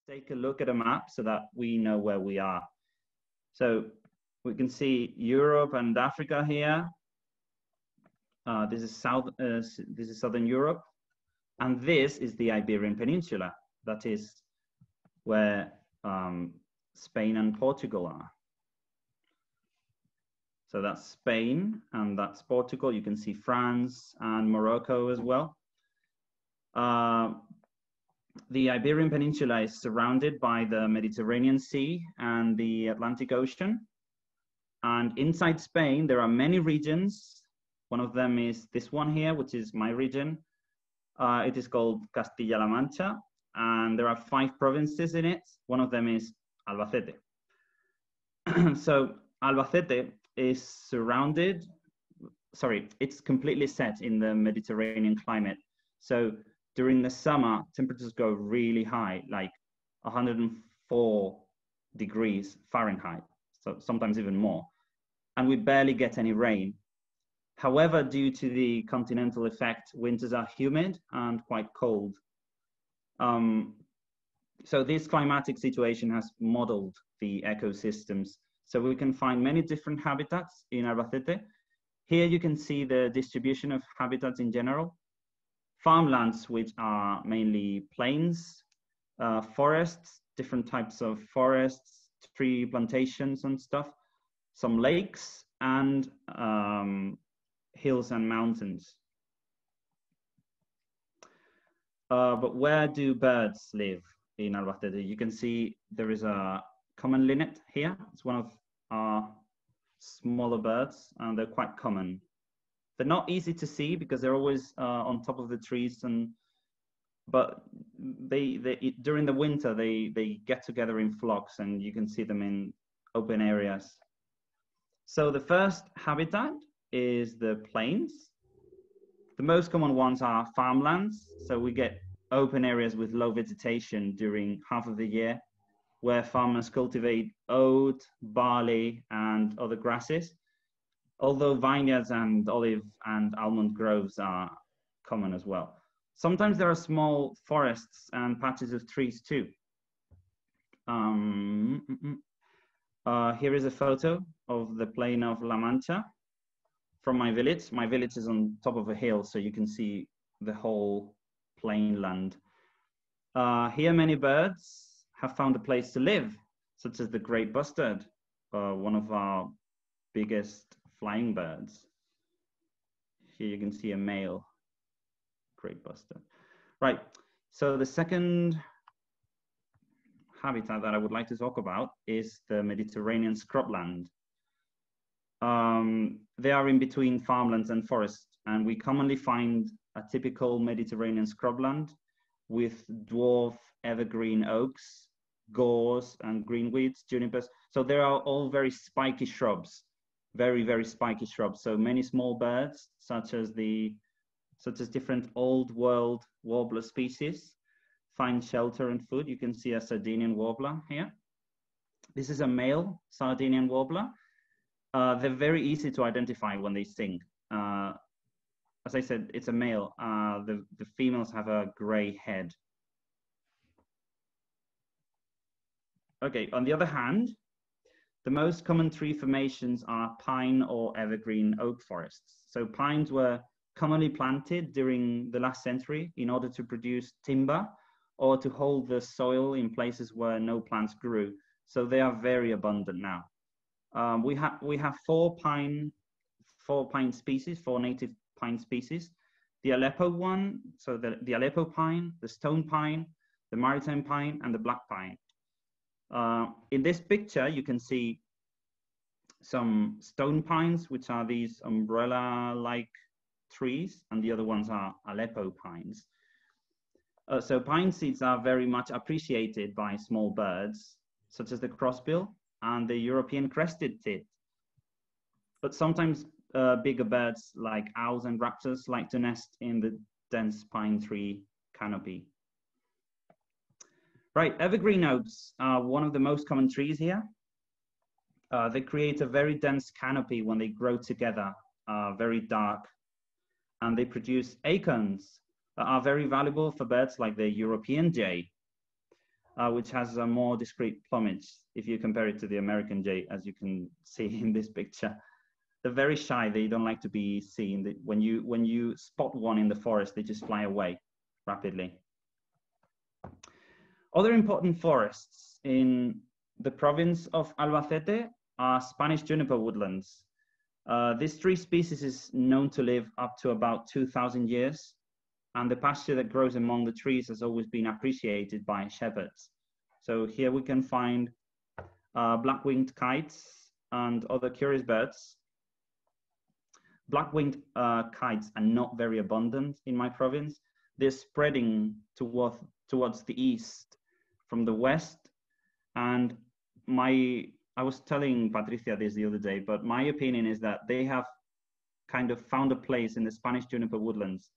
take a look at a map so that we know where we are. So we can see Europe and Africa here. This is Southern Europe, and this is the Iberian Peninsula. That is where Spain and Portugal are. So that's Spain and that's Portugal. You can see France and Morocco as well. The Iberian Peninsula is surrounded by the Mediterranean Sea and the Atlantic Ocean. And inside Spain, there are many regions. One of them is this one here, which is my region. It is called Castilla-La Mancha, and there are 5 provinces in it. One of them is Albacete. So Albacete is surrounded, it's completely set in the Mediterranean climate. So during the summer, temperatures go really high, like 104 degrees Fahrenheit, so sometimes even more. And we barely get any rain. However, due to the continental effect, winters are humid and quite cold. So this climatic situation has modeled the ecosystems. So we can find many different habitats in Albacete. Here you can see the distribution of habitats in general. Farmlands, which are mainly plains, forests, different types of forests, tree plantations and stuff, some lakes, and hills and mountains. But where do birds live in Albacete? You can see there is a common linnet here. It's one of our smaller birds, and they're quite common. They're not easy to see because they're always on top of the trees, but during the winter they get together in flocks, and you can see them in open areas. So the first habitat is the plains. The most common ones are farmlands. So we get open areas with low vegetation during half of the year, where farmers cultivate oat, barley, and other grasses. Although vineyards and olive and almond groves are common as well. Sometimes there are small forests and patches of trees too. Here is a photo of the plain of La Mancha from my village. My village is on top of a hill, so you can see the whole plain land. Here many birds have found a place to live, such as the great bustard, one of our biggest flying birds. Here you can see a male great bustard. Right, so the second habitat that I would like to talk about is the Mediterranean scrubland. They are in between farmlands and forests, and we commonly find a typical Mediterranean scrubland with dwarf evergreen oaks, gorse, and greenweeds, junipers. So they are all very spiky shrubs. Very, very spiky shrubs. So many small birds, such as different old world warbler species, find shelter and food. You can see a Sardinian warbler here. This is a male Sardinian warbler. They're very easy to identify when they sing. As I said, it's a male. The females have a gray head. Okay, on the other hand, the most common tree formations are pine or evergreen oak forests. So pines were commonly planted during the last century in order to produce timber or to hold the soil in places where no plants grew. So they are very abundant now. We have four native pine species. The Aleppo one, so the Aleppo pine, the stone pine, the maritime pine, and the black pine. In this picture, you can see some stone pines, which are these umbrella-like trees, and the other ones are Aleppo pines. So pine seeds are very much appreciated by small birds, such as the crossbill and the European crested tit. But sometimes bigger birds like owls and raptors like to nest in the dense pine tree canopy. Right, evergreen oaks are one of the most common trees here. They create a very dense canopy when they grow together, very dark, and they produce acorns that are very valuable for birds like the European jay. which has a more discrete plumage if you compare it to the American jay, as you can see in this picture. They're very shy. They don't like to be seen. When you spot one in the forest, they just fly away rapidly. Other important forests in the province of Albacete are Spanish juniper woodlands. This tree species is known to live up to about 2,000 years, and the pasture that grows among the trees has always been appreciated by shepherds. So here we can find black-winged kites and other curious birds. Black-winged kites are not very abundant in my province. They're spreading towards the east from the west. And I was telling Patricia this the other day, but my opinion is that they have kind of found a place in the Spanish juniper woodlands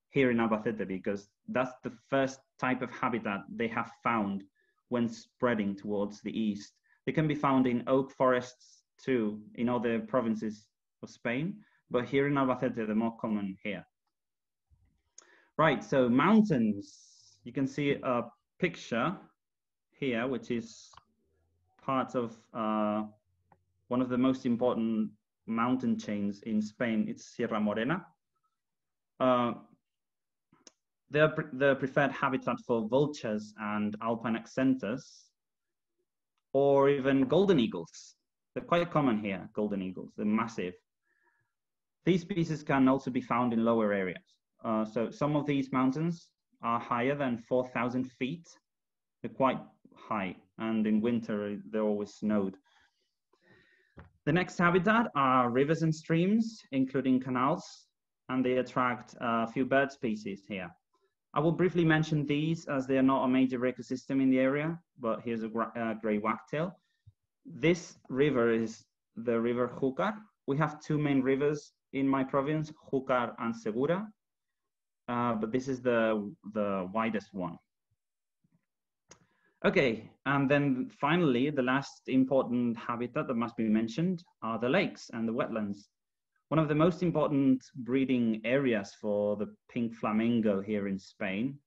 here in Albacete, because that's the first type of habitat they have found when spreading towards the east. They can be found in oak forests too, in other provinces of Spain, but here in Albacete, they're more common here. Right, so mountains. You can see a picture here, which is part of one of the most important mountain chains in Spain. It's Sierra Morena. They're the preferred habitat for vultures and alpine accenters, or even golden eagles. They're quite common here, golden eagles. They're massive. These species can also be found in lower areas. So some of these mountains are higher than 4,000 feet. They're quite high, and in winter, they're always snowed. The next habitat are rivers and streams, including canals, and they attract a few bird species here. I will briefly mention these as they are not a major ecosystem in the area, but here's a gray wagtail. This river is the river Júcar. We have two main rivers in my province, Júcar and Segura, but this is the widest one. Okay, and then finally, the last important habitat that must be mentioned are the lakes and the wetlands. One of the most important breeding areas for the pink flamingo here in Spain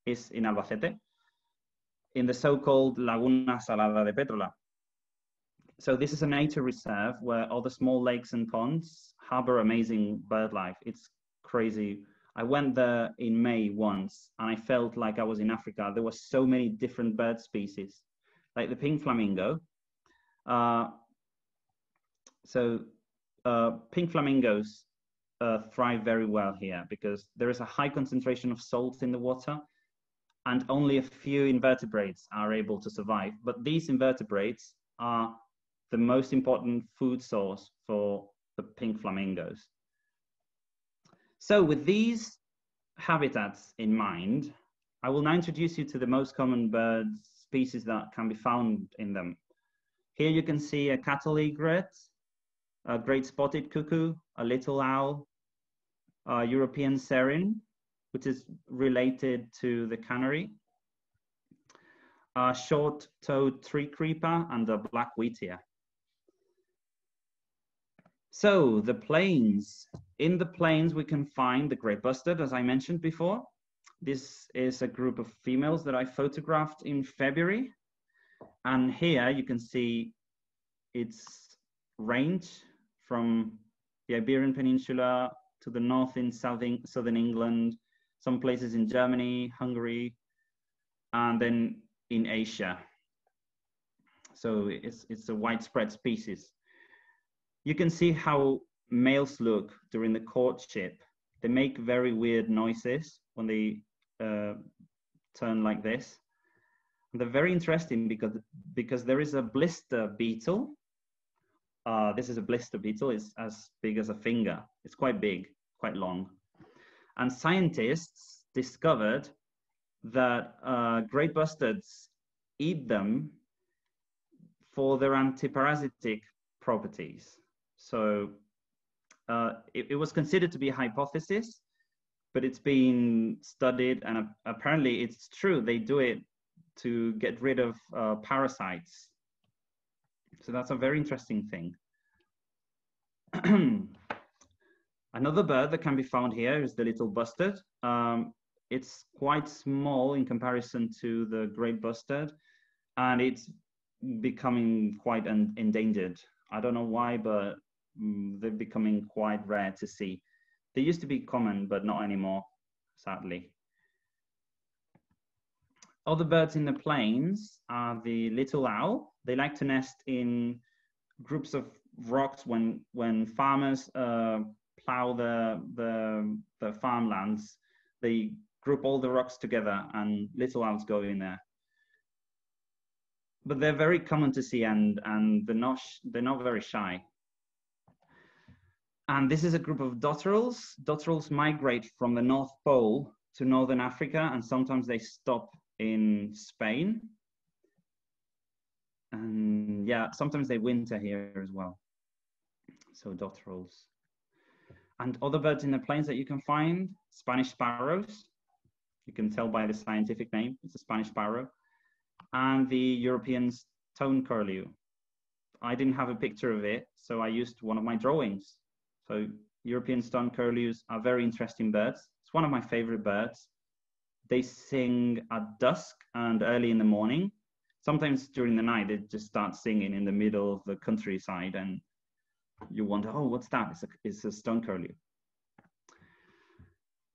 is in Albacete, in the so-called Laguna Salada de Petrola. So this is a nature reserve where all the small lakes and ponds harbor amazing bird life. It's crazy. I went there in May once and I felt like I was in Africa. There were so many different bird species, like the pink flamingo. Pink flamingos thrive very well here because there is a high concentration of salt in the water and only a few invertebrates are able to survive. But these invertebrates are the most important food source for the pink flamingos. So with these habitats in mind, I will now introduce you to the most common bird species that can be found in them. Here you can see a cattle egret, a great spotted cuckoo, a little owl, a European serin, which is related to the canary, a short-toed tree creeper, and a black wheatear. So the plains. In the plains, we can find the great bustard, as I mentioned before. This is a group of females that I photographed in February. And here you can see its range from the Iberian Peninsula to the north in southern England, some places in Germany, Hungary, and then in Asia. So it's a widespread species. You can see how males look during the courtship. They make very weird noises when they turn like this. And they're very interesting because there is a blister beetle. This is a blister beetle. It's as big as a finger. It's quite big, quite long. And scientists discovered that great bustards eat them for their antiparasitic properties. So it was considered to be a hypothesis, but it's been studied, and apparently it's true. They do it to get rid of parasites. So that's a very interesting thing. Another bird that can be found here is the little bustard. it's quite small in comparison to the great bustard, and it's becoming quite endangered. I don't know why, but they're becoming quite rare to see. They used to be common, but not anymore, sadly. Other birds in the plains are the little owl. They like to nest in groups of rocks when farmers plow the farmlands. They group all the rocks together and little owls go in there. But they're very common to see, and they're not very shy. And this is a group of dotterels. Dotterels migrate from the North Pole to Northern Africa, and sometimes they stop in Spain. And yeah, sometimes they winter here as well. So dotterels. And other birds in the plains that you can find, Spanish sparrows. You can tell by the scientific name, it's a Spanish sparrow. And the European stone curlew. I didn't have a picture of it, so I used one of my drawings. So European stone curlews are very interesting birds. It's one of my favorite birds. They sing at dusk and early in the morning. Sometimes during the night, they just start singing in the middle of the countryside, and you wonder, oh, what's that? It's a stone curlew.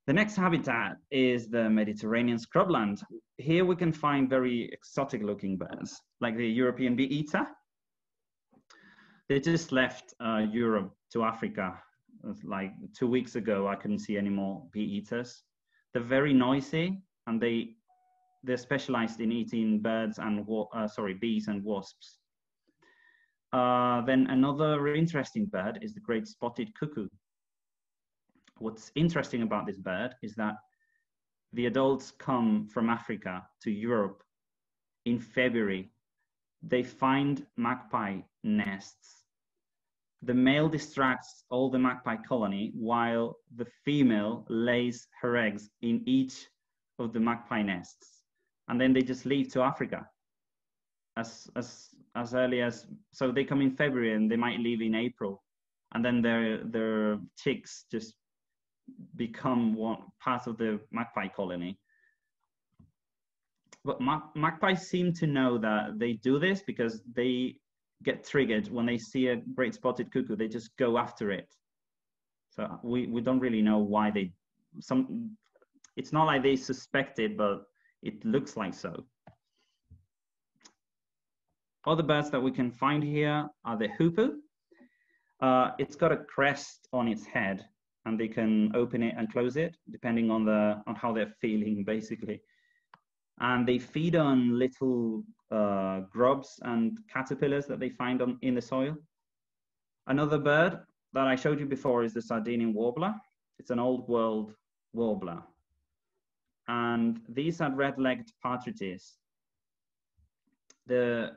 The next habitat is the Mediterranean scrubland. Here we can find very exotic looking birds, like the European bee-eater. They just left Europe to Africa. Like 2 weeks ago, I couldn't see any more bee-eaters. They're very noisy, and they're specialized in eating birds and bees and wasps. Then another interesting bird is the great spotted cuckoo. What's interesting about this bird is that the adults come from Africa to Europe in February. They find magpie nests. The male distracts all the magpie colony while the female lays her eggs in each of the magpie nests. And then they just leave to Africa as early as, so they come in February and they might leave in April. And then their chicks just become part of the magpie colony. But magpies seem to know that they do this because they get triggered when they see a great spotted cuckoo. They just go after it. So we don't really know why it's not like they suspect it, but it looks like so. Other birds that we can find here are the hoopoe. It's got a crest on its head, and they can open it and close it depending on how they're feeling, basically. And they feed on little grubs and caterpillars that they find in the soil. Another bird that I showed you before is the Sardinian warbler. It's an old world warbler. And these are red-legged partridges. They're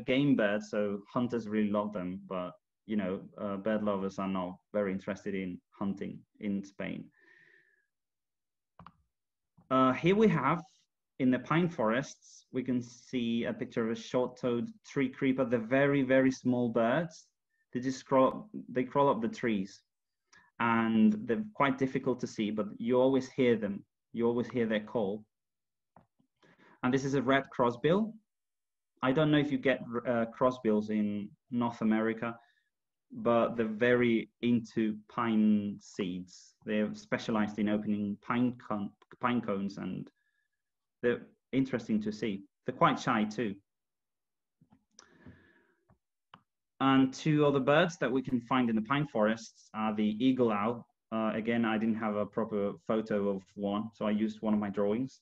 game birds, so hunters really love them, but you know, bird lovers are not very interested in hunting in Spain. Here we have, in the pine forests, we can see a picture of a short-toed tree creeper. They're very, very small birds. They just crawl up the trees, and they're quite difficult to see, but you always hear them. You always hear their call. And this is a red crossbill. I don't know if you get crossbills in North America, but they're very into pine seeds. They're specialized in opening pine cones, and they're interesting to see. They're quite shy too. And two other birds that we can find in the pine forests are the eagle owl. Again, I didn't have a proper photo of one, so I used one of my drawings.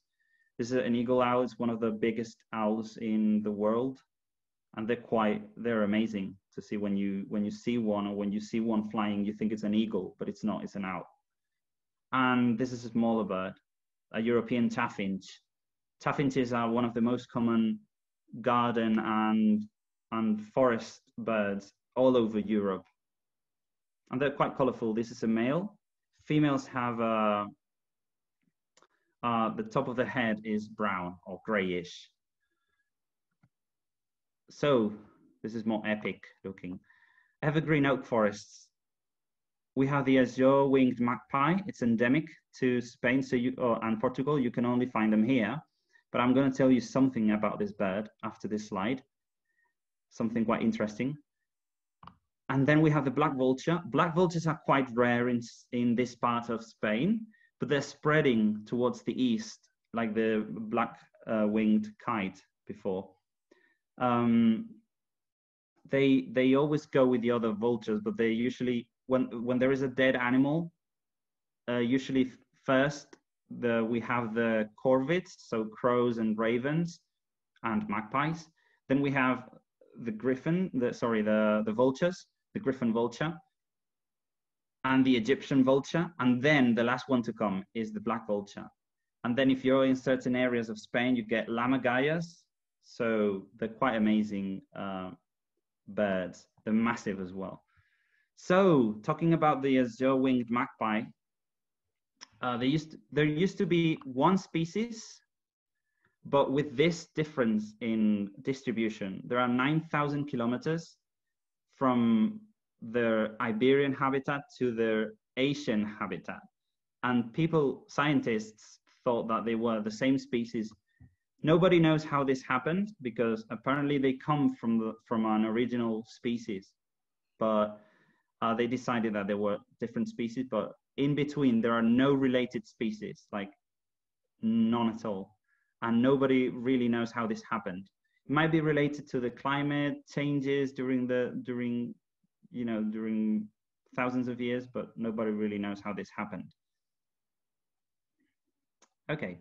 This is an eagle owl. It's one of the biggest owls in the world, and they're amazing to see. When you see one, or when you see one flying, you think it's an eagle, but it's not. It's an owl. And this is a smaller bird, a European chaffinch. Chaffinches are one of the most common garden and forest birds all over Europe, and they're quite colorful. This is a male. Females have the top of the head is brown or grayish. So this is more epic looking. Evergreen oak forests. We have the azure-winged magpie. It's endemic to Spain and Portugal. You can only find them here. But I'm going to tell you something about this bird after this slide, something quite interesting. And then we have the black vulture. Black vultures are quite rare in this part of Spain, but they're spreading towards the east, like the black-winged kite before. They always go with the other vultures, but they usually, when there is a dead animal, usually first we have the corvids, so crows and ravens and magpies. Then we have the griffin, the vultures, the griffin vulture, and the Egyptian vulture. And then the last one to come is the black vulture. And then if you're in certain areas of Spain, you get lammergeiers. So they're quite amazing birds. They're massive as well. So talking about the azure-winged magpie, there used to be one species, but with this difference in distribution, there are 9,000 kilometers from their Iberian habitat to their Asian habitat. And scientists thought that they were the same species. Nobody knows how this happened because apparently they come from an original species, but they decided that there were different species, but in between there are no related species, like none at all. And nobody really knows how this happened. It might be related to the climate changes during thousands of years, but nobody really knows how this happened. Okay,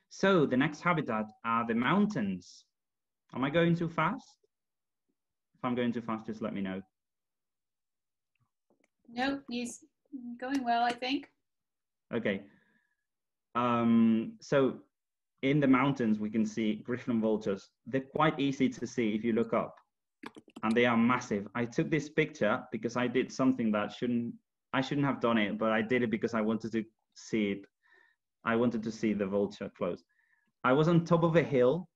so the next habitat are the mountains. Am I going too fast? If I'm going too fast, just let me know. No, he's going well, I think. Okay. So in the mountains, we can see griffin vultures. They're quite easy to see if you look up, and they are massive. I took this picture because I did something that I shouldn't have done it, but I did it because I wanted to see it. I wanted to see the vulture close. I was on top of a hill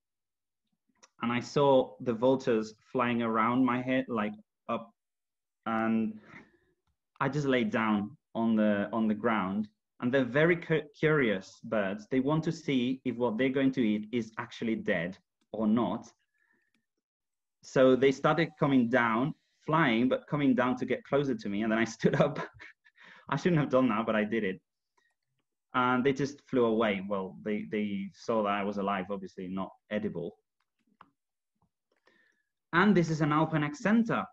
and I saw the vultures flying around my head, like up, and I just laid down on the ground. And they're very curious birds. They want to see if what they're going to eat is actually dead or not. So they started coming down, flying, but coming down to get closer to me. And then I stood up. I shouldn't have done that, but I did it. And they just flew away. Well, they saw that I was alive, obviously not edible. And this is an Alpine accenter.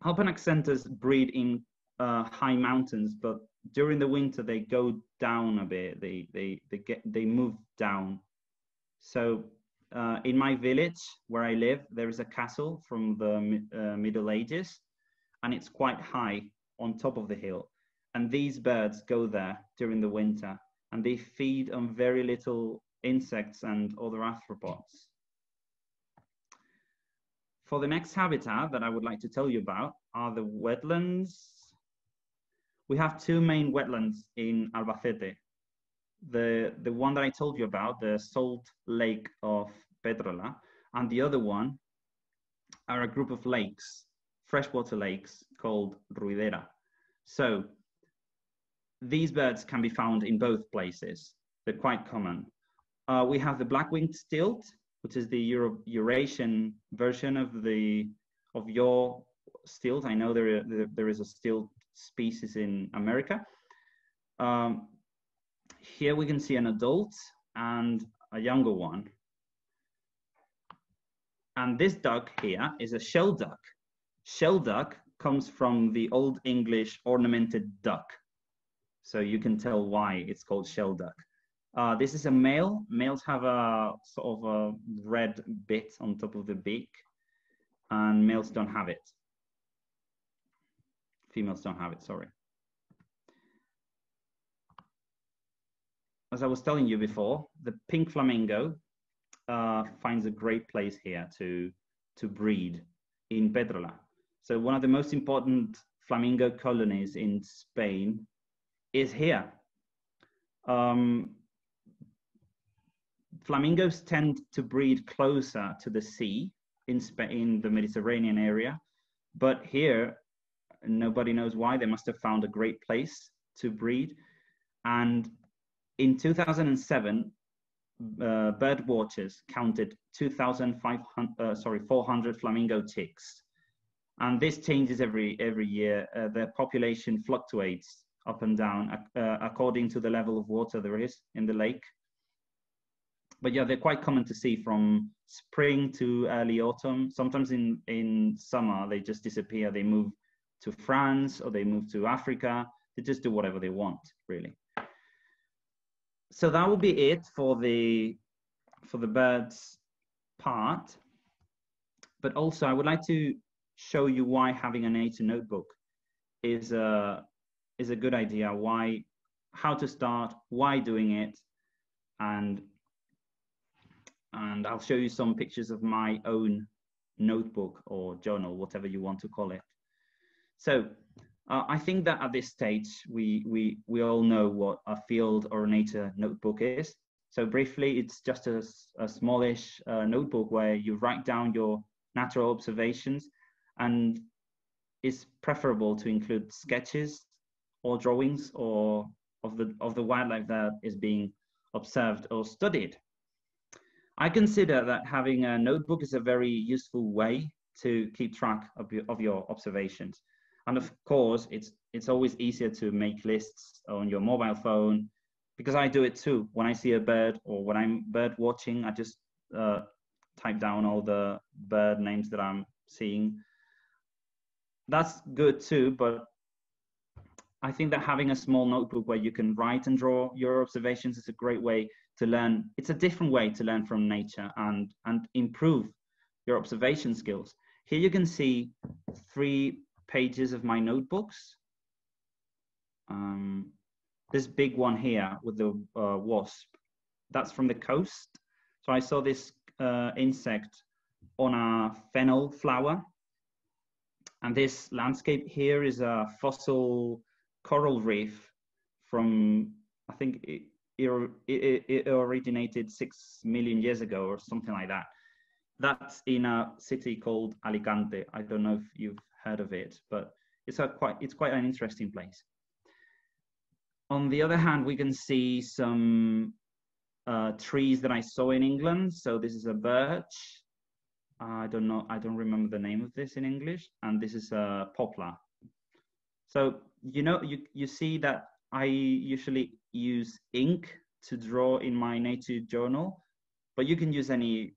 Alpine accenters breed in high mountains, but during the winter they go down a bit. They move down. So in my village where I live, there is a castle from the Middle Ages, and it's quite high on top of the hill. And these birds go there during the winter, and they feed on very little insects and other arthropods. For the next habitat that I would like to tell you about are the wetlands. We have two main wetlands in Albacete. The one that I told you about, the salt lake of Pedrola, and the other one are a group of lakes, freshwater lakes called Ruidera. So these birds can be found in both places. They're quite common. We have the black-winged stilt, which is the Eurasian version of your stilt. I know there is a stilt species in America. Here we can see an adult and a younger one. And this duck here is a shell duck. Shell duck comes from the Old English ornamented duck. So you can tell why it's called shell duck. This is a male. Males have a sort of a red bit on top of the beak, and males don't have it. Females don't have it, sorry. As I was telling you before, the pink flamingo finds a great place here to breed in Pedrola. So one of the most important flamingo colonies in Spain is here. Flamingos tend to breed closer to the sea in Spain, in the Mediterranean area, but here Nobody knows why. They must have found a great place to breed. And in 2007, bird watchers counted 400 flamingo chicks. And this changes every year. The population fluctuates up and down according to the level of water there is in the lake. But yeah, they're quite common to see from spring to early autumn. Sometimes in summer, they just disappear. They move to France or they move to Africa. They just do whatever they want, really. So that will be it for the birds part. But also, I would like to show you why having a nature notebook is a good idea. How to start, why doing it, and I'll show you some pictures of my own notebook or journal, whatever you want to call it. So I think that at this stage, we all know what a field or a nature notebook is. So briefly, it's just a smallish notebook where you write down your natural observations, and it's preferable to include sketches or drawings or of the wildlife that is being observed or studied. I consider that having a notebook is a very useful way to keep track of your observations. And of course, it's always easier to make lists on your mobile phone, because I do it too. When I see a bird or when I'm bird watching, I just type down all the bird names that I'm seeing. That's good too, but I think that having a small notebook where you can write and draw your observations is a great way to learn. It's a different way to learn from nature and improve your observation skills. Here you can see 3 pages of my notebooks. This big one here with the wasp, that's from the coast. So I saw this insect on a fennel flower. And this landscape here is a fossil coral reef from, I think it originated 6 million years ago or something like that. That's in a city called Alicante. I don't know if you've heard of it, but it's quite an interesting place. On the other hand, we can see some trees that I saw in England. So this is a birch. I don't remember the name of this in English. And this is a poplar. So, you see that I usually use ink to draw in my nature journal, but you can use any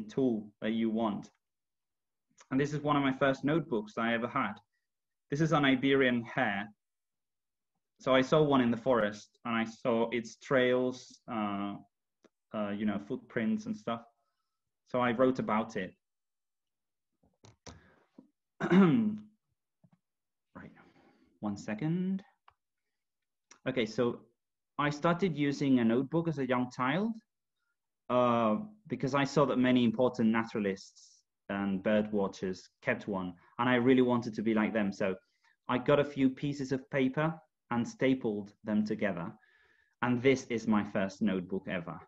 tool that you want. And this is one of my first notebooks I ever had. This is an Iberian hare. So I saw one in the forest and I saw its trails, footprints and stuff. So I wrote about it. Right, 1 second. Okay, so I started using a notebook as a young child because I saw that many important naturalists and bird watchers kept one, and I really wanted to be like them. So I got a few pieces of paper and stapled them together, and this is my first notebook ever.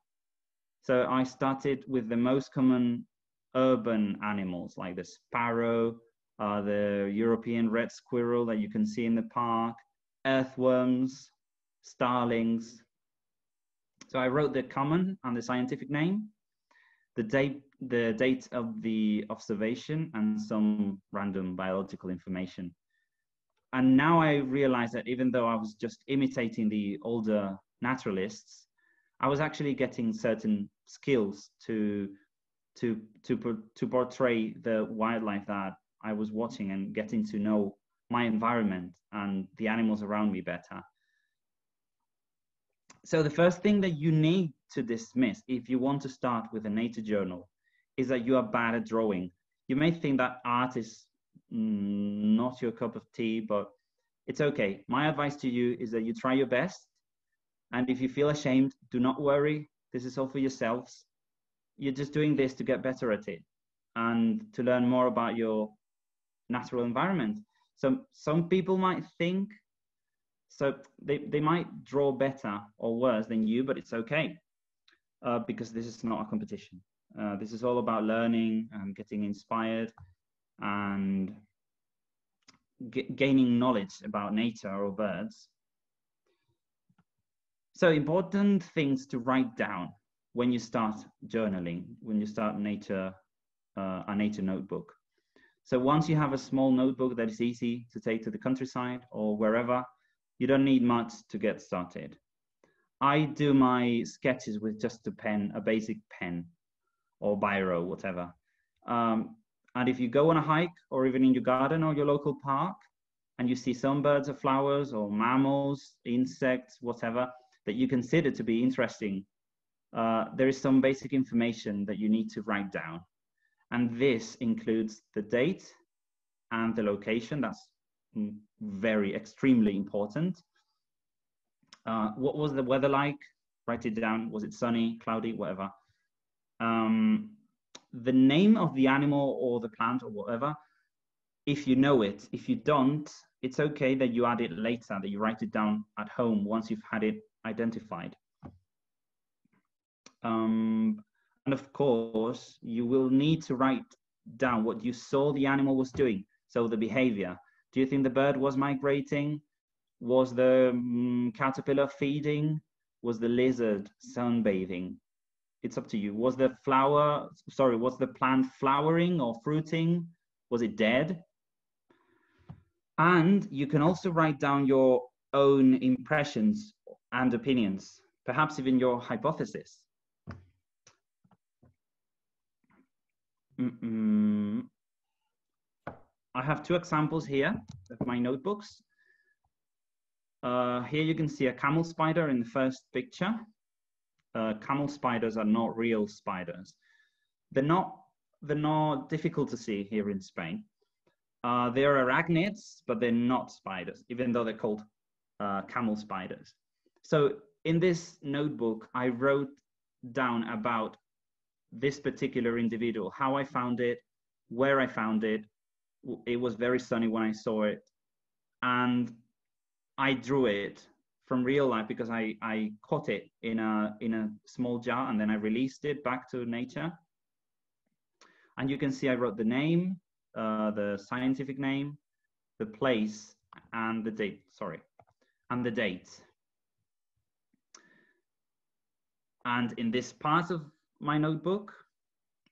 So I started with the most common urban animals like the sparrow, the European red squirrel that you can see in the park, earthworms, starlings. So I wrote the common and the scientific name, the date of the observation, and some random biological information. And now I realize that even though I was just imitating the older naturalists, I was actually getting certain skills to portray the wildlife that I was watching and getting to know my environment and the animals around me better. So the first thing that you need to dismiss if you want to start with a nature journal is that you are bad at drawing. You may think that art is not your cup of tea, but it's okay. My advice to you is that you try your best. And if you feel ashamed, do not worry. This is all for yourselves. You're just doing this to get better at it and to learn more about your natural environment. So some people might think, so they might draw better or worse than you, but it's okay because this is not a competition. This is all about learning and getting inspired and gaining knowledge about nature or birds. So important things to write down when you start journaling, when you start a nature notebook. So once you have a small notebook that is easy to take to the countryside or wherever, you don't need much to get started. I do my sketches with just a pen, a basic pen or biro, whatever. And if you go on a hike or even in your garden or your local park and you see some birds or flowers or mammals, insects, whatever, that you consider to be interesting, there is some basic information that you need to write down. And this includes the date and the location. That's extremely important. What was the weather like? Write it down. Was it sunny, cloudy, whatever? The name of the animal or the plant or whatever, if you know it. If you don't, it's okay that you add it later, that you write it down at home once you've had it identified. And of course, you will need to write down what you saw the animal was doing. So the behavior. Do you think the bird was migrating? Was the caterpillar feeding? Was the lizard sunbathing? It's up to you. Was the plant flowering or fruiting? Was it dead? And you can also write down your own impressions and opinions, perhaps even your hypothesis. I have two examples here of my notebooks. Here you can see a camel spider in the first picture. Camel spiders are not real spiders. They're not difficult to see here in Spain. They're arachnids, but they're not spiders, even though they're called camel spiders. So in this notebook, I wrote down about this particular individual, how I found it, where I found it. It was very sunny when I saw it. And I drew it from real life because I caught it in a small jar and then I released it back to nature. And you can see I wrote the name, the scientific name, the place, and the date, and the date. And in this part of my notebook,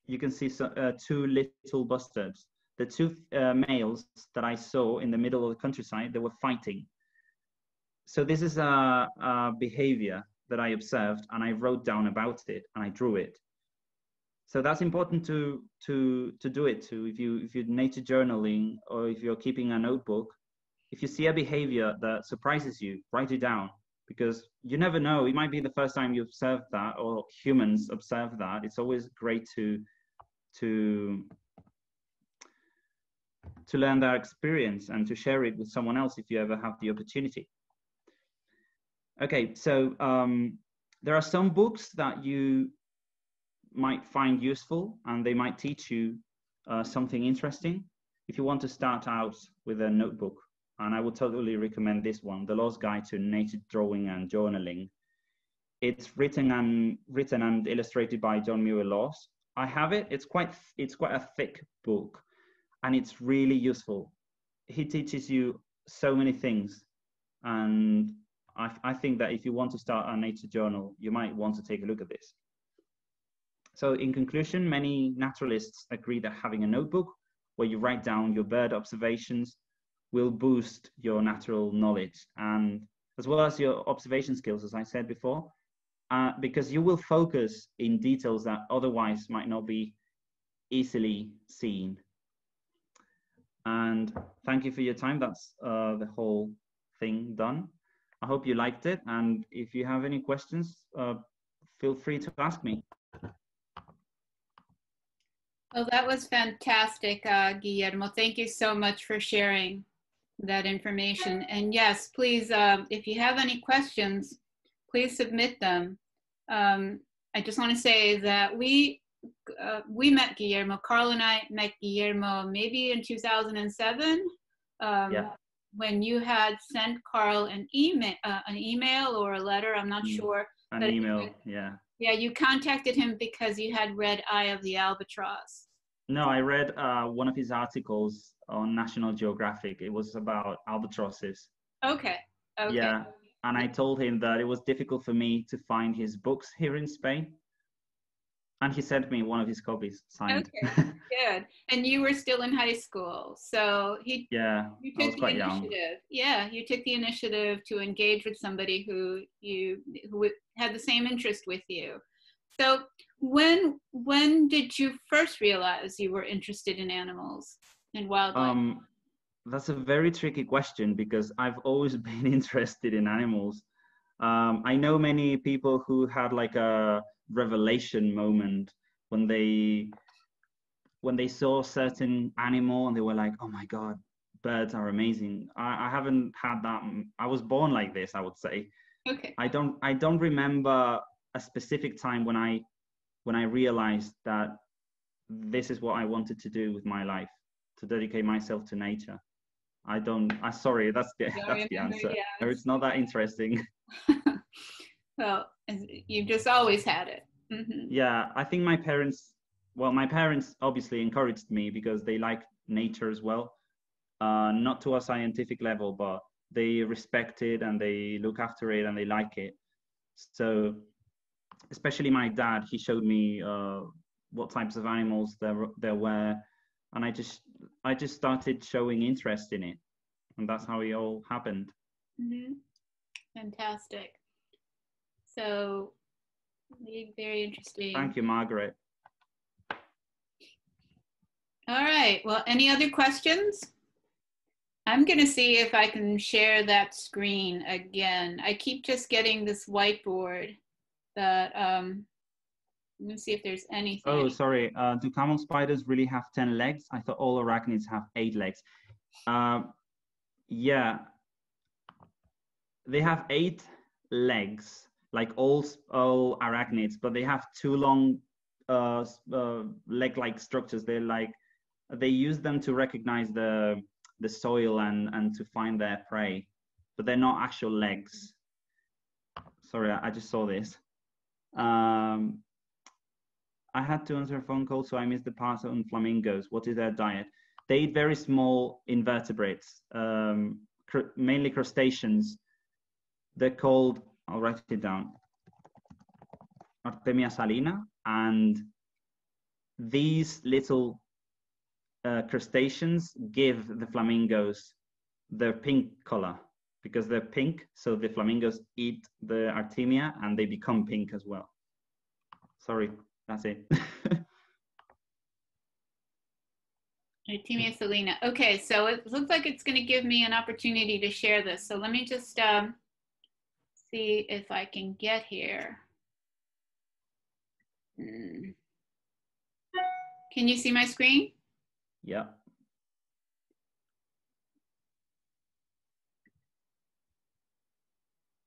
you can see two little bustards. The two males that I saw in the middle of the countryside, they were fighting. So this is a behavior that I observed and I wrote down about it and I drew it. So that's important to do it too. If you're nature journaling or if you're keeping a notebook, if you see a behavior that surprises you, write it down, because you never know. It might be the first time you observe that or humans observe that. It's always great to learn that experience and to share it with someone else if you ever have the opportunity. Okay, so there are some books that you might find useful and they might teach you something interesting if you want to start out with a notebook. And I would totally recommend this one, The Lost Guide to Nature Drawing and Journaling. It's written and illustrated by John Muir Laws. I have it. It's quite a thick book, and it's really useful. He teaches you so many things, and I think that if you want to start a nature journal, you might want to take a look at this. So in conclusion, many naturalists agree that having a notebook where you write down your bird observations will boost your natural knowledge and as well as your observation skills, as I said before, because you will focus in details that otherwise might not be easily seen. And thank you for your time. That's the whole thing done. I hope you liked it. And if you have any questions, feel free to ask me. Well, that was fantastic, Guillermo. Thank you so much for sharing that information. And yes, please, if you have any questions, please submit them. I just want to say that we met Guillermo. Carl and I met Guillermo maybe in 2007. Yeah. When you had sent Carl an email or a letter, I'm not sure. An email, yeah. Yeah, you contacted him because you had read Eye of the Albatross. No, I read one of his articles on National Geographic. It was about albatrosses. Okay. Okay. Yeah, and I told him that it was difficult for me to find his books here in Spain. And he sent me one of his copies signed. Okay, good. And you were still in high school, so Yeah, you I was took the quite young. initiative. Yeah, you took the initiative to engage with somebody who had the same interest with you. So when did you first realize you were interested in animals and wildlife? That's a very tricky question because I've always been interested in animals. I know many people who had like a revelation moment when they saw a certain animal and they were like, oh my God, birds are amazing. I haven't had that. I was born like this, I would say. Okay. I don't remember a specific time when I realized that this is what I wanted to do with my life, to dedicate myself to nature. Sorry, that's the answer. Yeah, It's not that interesting. Well, you've just always had it. Mm-hmm. Yeah, I think my parents obviously encouraged me because they like nature as well. Not to a scientific level, but they respect it and they look after it and they like it. So especially my dad, he showed me what types of animals there were, and I just started showing interest in it, and that's how it all happened. Mm-hmm. Fantastic. So very interesting. Thank you, Margaret. All right. Well, any other questions? I'm going to see if I can share that screen again. I keep just getting this whiteboard that I'm going to see if there's anything. Oh, sorry. Do camel spiders really have 10 legs? I thought all arachnids have 8 legs. Yeah, they have 8 legs, like all arachnids, but they have 2 long leg-like structures. They use them to recognize the soil and to find their prey, but they're not actual legs. Sorry, I just saw this. I had to answer a phone call, so I missed the part on flamingos. What is their diet? They eat very small invertebrates, mainly crustaceans. They're called, I'll write it down, Artemia salina. And these little crustaceans give the flamingos their pink color because they're pink. So the flamingos eat the Artemia and they become pink as well. Sorry, that's it. Artemia salina. Okay, so it looks like it's going to give me an opportunity to share this. So let me just see if I can get here. Can you see my screen? Yeah.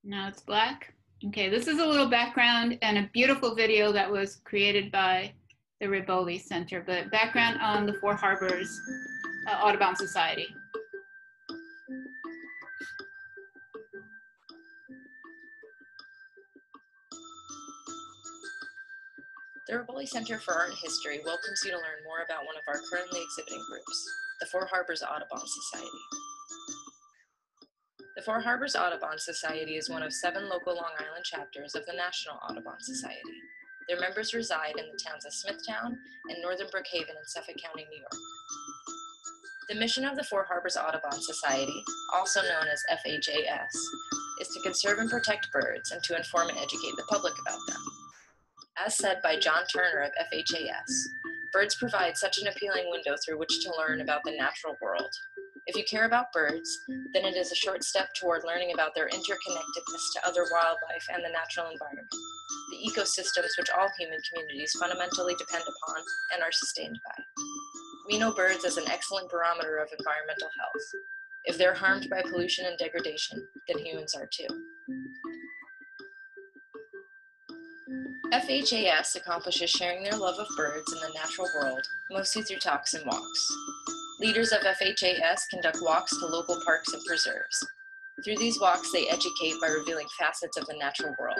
Now it's black. Okay, this is a little background and a beautiful video that was created by the Riboli Center, but background on the Four Harbors Audubon Society. The Riboli Center for Art and History welcomes you to learn more about one of our currently exhibiting groups, the Four Harbors Audubon Society. The Four Harbors Audubon Society is one of 7 local Long Island chapters of the National Audubon Society. Their members reside in the towns of Smithtown and Northern Brookhaven in Suffolk County, New York. The mission of the Four Harbors Audubon Society, also known as FHAS, is to conserve and protect birds and to inform and educate the public about them. As said by John Turner of FHAS, birds provide such an appealing window through which to learn about the natural world. If you care about birds, then it is a short step toward learning about their interconnectedness to other wildlife and the natural environment, the ecosystems which all human communities fundamentally depend upon and are sustained by. We know birds as an excellent barometer of environmental health. If they're harmed by pollution and degradation, then humans are too. FHAS accomplishes sharing their love of birds in the natural world, mostly through talks and walks. Leaders of FHAS conduct walks to local parks and preserves. Through these walks, they educate by revealing facets of the natural world.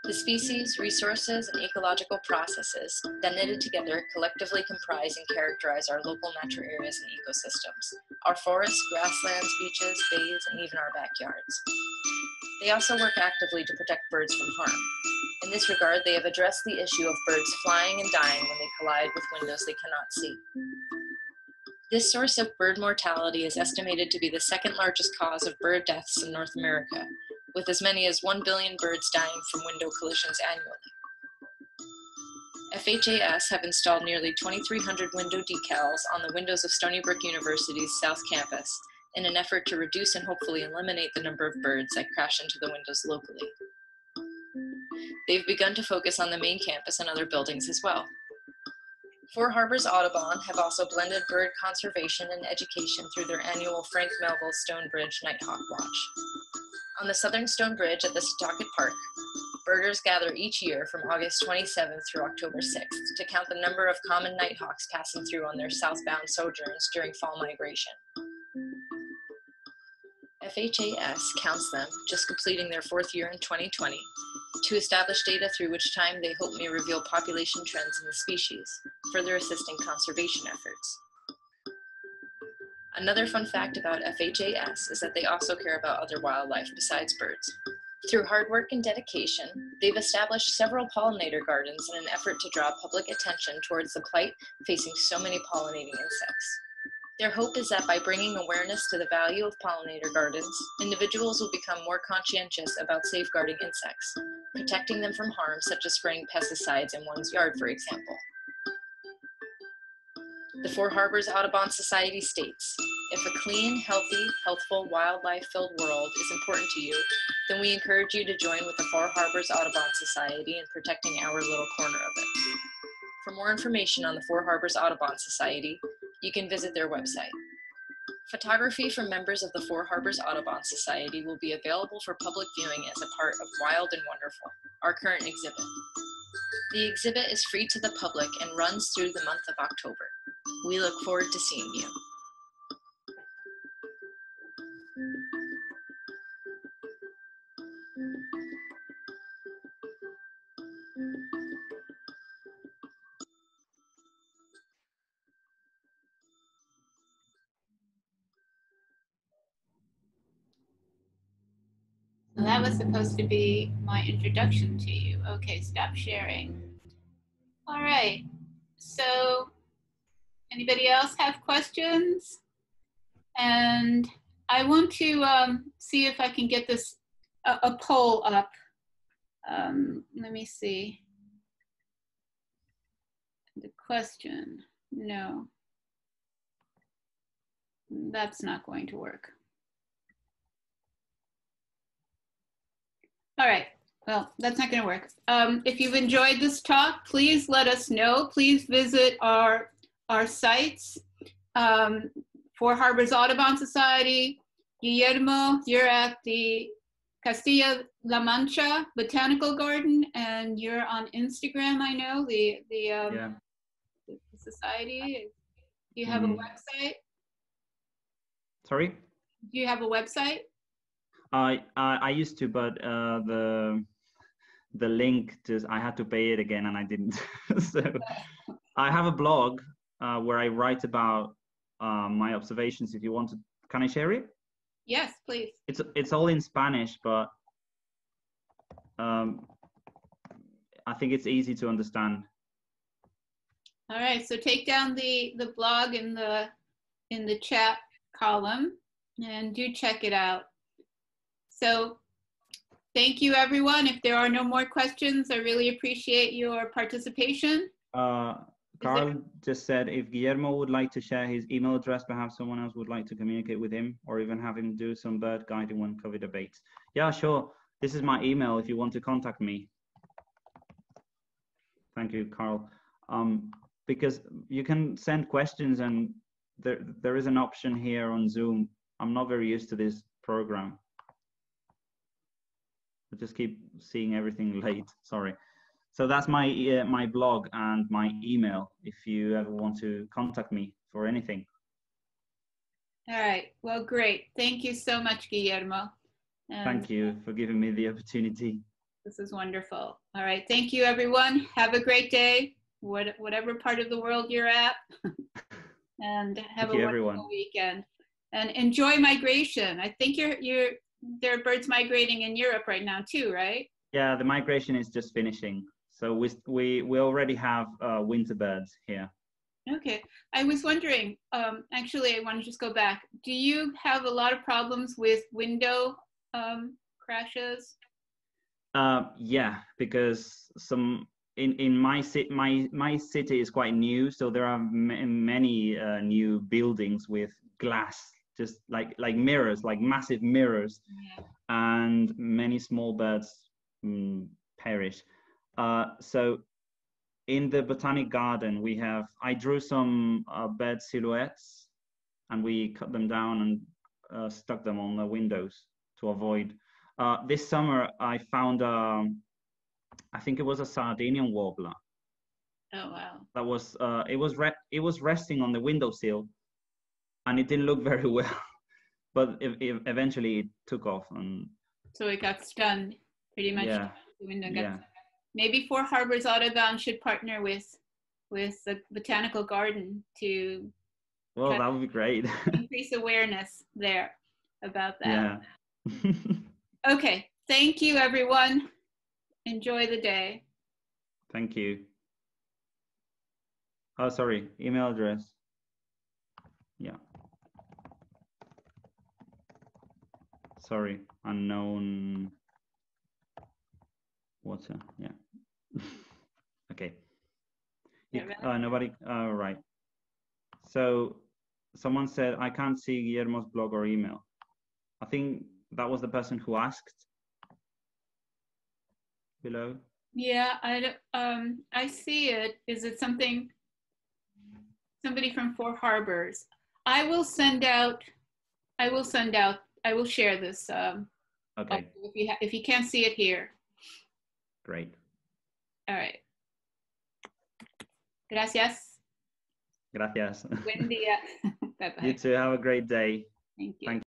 The species, resources, and ecological processes then knitted together collectively comprise and characterize our local natural areas and ecosystems, our forests, grasslands, beaches, bays, and even our backyards. They also work actively to protect birds from harm. In this regard, they have addressed the issue of birds flying and dying when they collide with windows they cannot see. This source of bird mortality is estimated to be the second largest cause of bird deaths in North America, with as many as 1 billion birds dying from window collisions annually. FHAS have installed nearly 2,300 window decals on the windows of Stony Brook University's South Campus in an effort to reduce and hopefully eliminate the number of birds that crash into the windows locally. They've begun to focus on the main campus and other buildings as well. Four Harbors Audubon have also blended bird conservation and education through their annual Frank Melville Stone Bridge Nighthawk Watch. On the southern Stone Bridge at the Setauket Park, birders gather each year from August 27th through October 6th to count the number of common nighthawks passing through on their southbound sojourns during fall migration. FHAS counts them, just completing their fourth year in 2020, to establish data through which time they hope may reveal population trends in the species, further assisting conservation efforts. Another fun fact about FHAS is that they also care about other wildlife besides birds. Through hard work and dedication, they've established several pollinator gardens in an effort to draw public attention towards the plight facing so many pollinating insects. Their hope is that by bringing awareness to the value of pollinator gardens, individuals will become more conscientious about safeguarding insects, protecting them from harm such as spraying pesticides in one's yard, for example. The Four Harbors Audubon Society states, if a clean, healthy, healthful, wildlife-filled world is important to you, then we encourage you to join with the Four Harbors Audubon Society in protecting our little corner of it. For more information on the Four Harbors Audubon Society, you can visit their website. Photography from members of the Four Harbors Audubon Society will be available for public viewing as a part of Wild and Wonderful, our current exhibit. The exhibit is free to the public and runs through the month of October. We look forward to seeing you. So that was supposed to be my introduction to you. Okay, stop sharing. All right, so anybody else have questions? And I want to see if I can get this, a poll up. Let me see. The question, no. That's not going to work. All right, well, that's not gonna work. If you've enjoyed this talk, please let us know. Please visit our sites. Four Harbors Audubon Society. Guillermo, you're at the Castilla-La Mancha Botanical Garden, and you're on Instagram, I know, the society. Do you have a website? Sorry? Do you have a website? I used to, but the link just, I had to pay it again and I didn't. So I have a blog where I write about my observations. If you want to, can I share it? Yes, please. It's all in Spanish, but I think it's easy to understand. All right, so take down the blog in the chat column and do check it out. So thank you, everyone. If there are no more questions, I really appreciate your participation. Carl just said if Guillermo would like to share his email address, perhaps someone else would like to communicate with him, or even have him do some bird guiding when COVID abates. Yeah, sure. This is my email if you want to contact me. Thank you, Carl. Because you can send questions, and there is an option here on Zoom. I'm not very used to this program. I just keep seeing everything late, sorry. So that's my my blog and my email if you ever want to contact me for anything. All right, well, great. Thank you so much, Guillermo. Thank you for giving me the opportunity. This is wonderful. All right. Thank you, everyone. Have a great day, whatever part of the world you're at. And have a wonderful weekend. And enjoy migration. I think there are birds migrating in Europe right now too, right? Yeah, the migration is just finishing. So we already have winter birds here. Okay. I was wondering, actually, I want to just go back. Do you have a lot of problems with window crashes? Yeah, because in my city is quite new, so there are many new buildings with glass, just like mirrors, like massive mirrors, yeah. And many small birds perish. So in the botanic garden, I drew some bird silhouettes, and we cut them down and stuck them on the windows to avoid. This summer, I found, I think it was a Sardinian warbler. Oh, wow. That was, it was resting on the windowsill, and it didn't look very well, but eventually it took off. And so it got stunned, pretty much. Yeah. The window got stunned. Maybe Four Harbors Audubon should partner with the botanical garden to. Well, that would be great. Increase awareness there about that. Yeah. Okay. Thank you, everyone. Enjoy the day. Thank you. Oh, sorry. Email address. Yeah. Sorry. Unknown water. Yeah. Okay. Nobody. Right. So someone said, I can't see Guillermo's blog or email. I think that was the person who asked below. Yeah, I see it. Is it somebody from Four Harbors? I will share this. Okay. If you can't see it here. Great. All right. Gracias. Gracias. Buen día. Bye-bye. You too. Have a great day. Thank you. Thank you.